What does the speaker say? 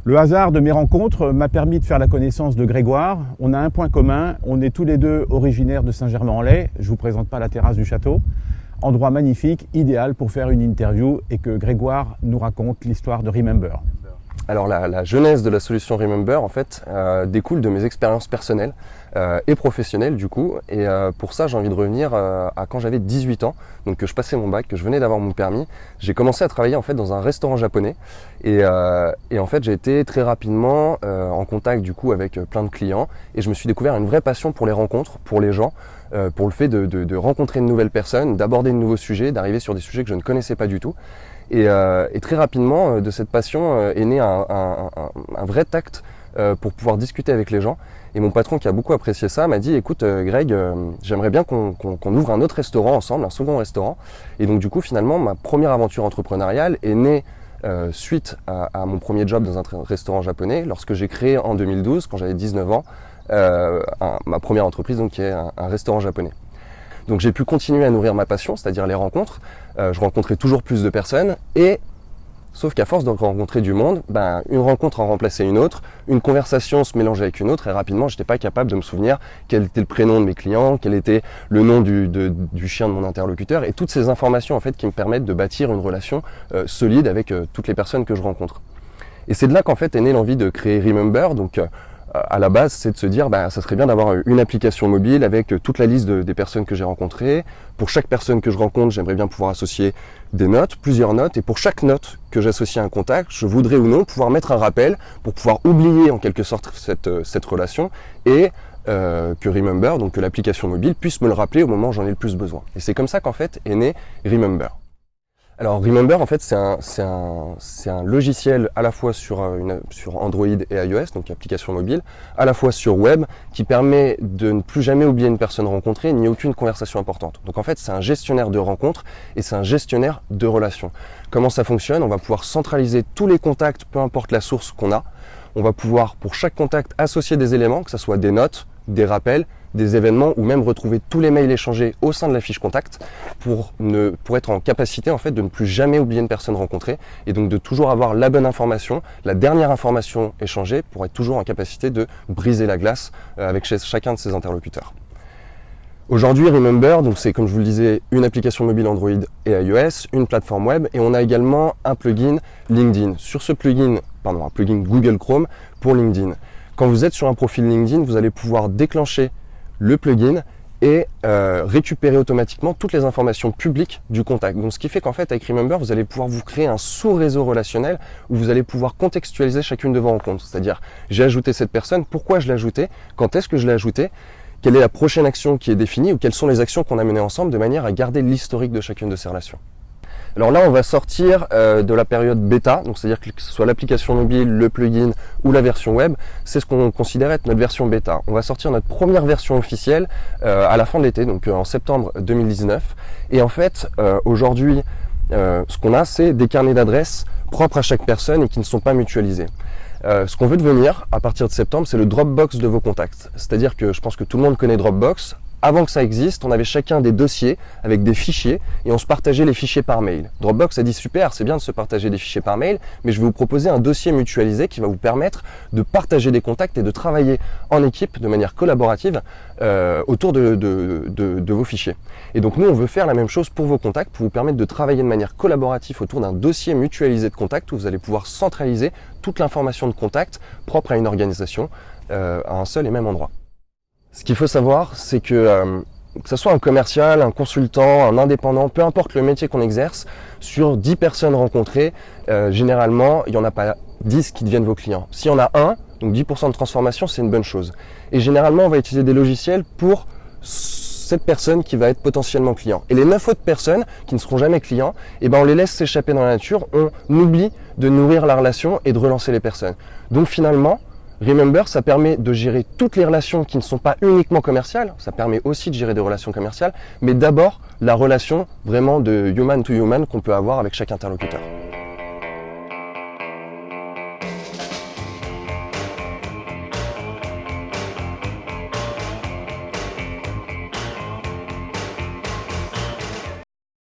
Le hasard de mes rencontres m'a permis de faire la connaissance de Grégoire. On a un point commun, on est tous les deux originaires de Saint-Germain-en-Laye. Je ne vous présente pas la terrasse du château. Endroit magnifique, idéal pour faire une interview et que Grégoire nous raconte l'histoire de Remember. Alors la genèse de la solution Remember en fait découle de mes expériences personnelles et professionnelles du coup, et pour ça j'ai envie de revenir à quand j'avais 18 ans, donc que je passais mon bac, que je venais d'avoir mon permis. J'ai commencé à travailler en fait dans un restaurant japonais et en fait j'ai été très rapidement en contact du coup avec plein de clients et je me suis découvert une vraie passion pour les rencontres, pour les gens, pour le fait de rencontrer de nouvelles personnes, d'aborder de nouveaux sujets, d'arriver sur des sujets que je ne connaissais pas du tout. Et très rapidement, de cette passion est né un vrai tact pour pouvoir discuter avec les gens. Et mon patron, qui a beaucoup apprécié ça, m'a dit « Écoute Greg, j'aimerais bien qu'on ouvre un autre restaurant ensemble, un second restaurant. » Et donc du coup, finalement, ma première aventure entrepreneuriale est née suite à mon premier job dans un restaurant japonais, lorsque j'ai créé en 2012, quand j'avais 19 ans, ma première entreprise, donc, qui est un restaurant japonais. Donc j'ai pu continuer à nourrir ma passion, c'est-à-dire les rencontres. Je rencontrais toujours plus de personnes sauf qu'à force de rencontrer du monde, une rencontre en remplaçait une autre, une conversation se mélangeait avec une autre et rapidement j'étais pas capable de me souvenir quel était le prénom de mes clients, quel était le nom du chien de mon interlocuteur et toutes ces informations en fait qui me permettent de bâtir une relation solide avec toutes les personnes que je rencontre. Et c'est de là qu'en fait est née l'envie de créer Remember. Donc à la base, c'est de se dire, ça serait bien d'avoir une application mobile avec toute la liste des personnes que j'ai rencontrées. Pour chaque personne que je rencontre, j'aimerais bien pouvoir associer des notes, plusieurs notes. Et pour chaque note que j'associe à un contact, je voudrais ou non pouvoir mettre un rappel pour pouvoir oublier en quelque sorte cette relation et que Remember, donc que l'application mobile, puisse me le rappeler au moment où j'en ai le plus besoin. Et c'est comme ça qu'en fait est né Remember. Alors Remember en fait c'est un logiciel à la fois sur Android et iOS, donc application mobile, à la fois sur web, qui permet de ne plus jamais oublier une personne rencontrée ni aucune conversation importante. Donc en fait c'est un gestionnaire de rencontres et c'est un gestionnaire de relations. Comment ça fonctionne? On va pouvoir centraliser tous les contacts, peu importe la source qu'on a. On va pouvoir pour chaque contact associer des éléments, que ce soit des notes, des rappels, des événements ou même retrouver tous les mails échangés au sein de la fiche contact pour être en capacité en fait de ne plus jamais oublier une personne rencontrée et donc de toujours avoir la bonne information, la dernière information échangée pour être toujours en capacité de briser la glace avec chacun de ses interlocuteurs. Aujourd'hui, Remember, donc c'est comme je vous le disais, une application mobile Android et iOS, une plateforme web et on a également un plugin LinkedIn. Sur ce plugin, un plugin Google Chrome pour LinkedIn. Quand vous êtes sur un profil LinkedIn, vous allez pouvoir déclencher le plugin et récupérer automatiquement toutes les informations publiques du contact. Donc ce qui fait qu'en fait avec Remember, vous allez pouvoir vous créer un sous-réseau relationnel où vous allez pouvoir contextualiser chacune de vos rencontres. C'est-à-dire, j'ai ajouté cette personne, pourquoi je l'ai ajouté, quand est-ce que je l'ai ajouté, quelle est la prochaine action qui est définie ou quelles sont les actions qu'on a menées ensemble de manière à garder l'historique de chacune de ces relations. Alors là, on va sortir de la période bêta, donc c'est-à-dire que ce soit l'application mobile, le plugin ou la version web, c'est ce qu'on considère être notre version bêta. On va sortir notre première version officielle à la fin de l'été, donc en septembre 2019. Et en fait, aujourd'hui, ce qu'on a, c'est des carnets d'adresses propres à chaque personne et qui ne sont pas mutualisés. Ce qu'on veut devenir à partir de septembre, c'est le Dropbox de vos contacts. C'est-à-dire que je pense que tout le monde connaît Dropbox. Avant que ça existe, on avait chacun des dossiers avec des fichiers et on se partageait les fichiers par mail. Dropbox a dit super, c'est bien de se partager des fichiers par mail, mais je vais vous proposer un dossier mutualisé qui va vous permettre de partager des contacts et de travailler en équipe de manière collaborative autour de vos fichiers. Et donc nous, on veut faire la même chose pour vos contacts, pour vous permettre de travailler de manière collaborative autour d'un dossier mutualisé de contacts où vous allez pouvoir centraliser toute l'information de contact propre à une organisation à un seul et même endroit. Ce qu'il faut savoir, c'est que ce soit un commercial, un consultant, un indépendant, peu importe le métier qu'on exerce, sur 10 personnes rencontrées, généralement, il n'y en a pas 10 qui deviennent vos clients. S'il y en a un, donc 10% de transformation, c'est une bonne chose. Et généralement, on va utiliser des logiciels pour cette personne qui va être potentiellement client. Et les 9 autres personnes qui ne seront jamais clients, on les laisse s'échapper dans la nature, on oublie de nourrir la relation et de relancer les personnes. Donc finalement, Remember, ça permet de gérer toutes les relations qui ne sont pas uniquement commerciales, ça permet aussi de gérer des relations commerciales, mais d'abord la relation vraiment de human to human qu'on peut avoir avec chaque interlocuteur.